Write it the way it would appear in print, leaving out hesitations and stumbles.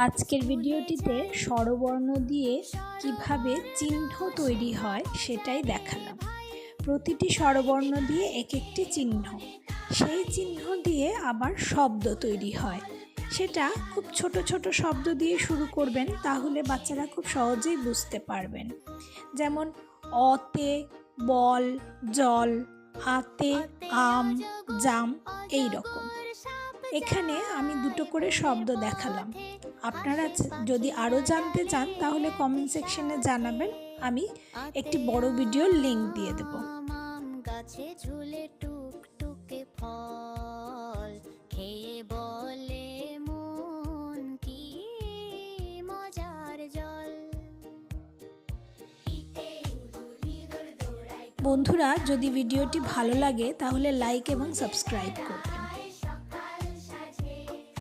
আজকের ভিডিওটিতে স্বরবর্ণ দিয়ে কিভাবে চিহ্ন তৈরি হয় সেটাই দেখালাম। প্রতিটি স্বরবর্ণ দিয়ে এক একটি চিহ্ন, সেই চিহ্ন দিয়ে আবার শব্দ তৈরি হয়। সেটা খুব ছোট ছোট শব্দ দিয়ে শুরু করবেন, তাহলে বাচ্চারা খুব সহজেই বুঝতে পারবেন। যেমন অতে বল, জল, আতে আম, জাম, এই রকম। এখানে আমি দুটো করে শব্দ দেখালাম। আপনারা যদি আরও জানতে চান তাহলে কমেন্ট সেকশনে জানাবেন, আমি একটি বড় ভিডিওর লিংক দিয়ে দেব। গাছে ঝুলে টুকটুকে ফল খেয়ে বলে মন কি মজার জল। বন্ধুরা, যদি ভিডিওটি ভালো লাগে তাহলে লাইক এবং সাবস্ক্রাইব করুন।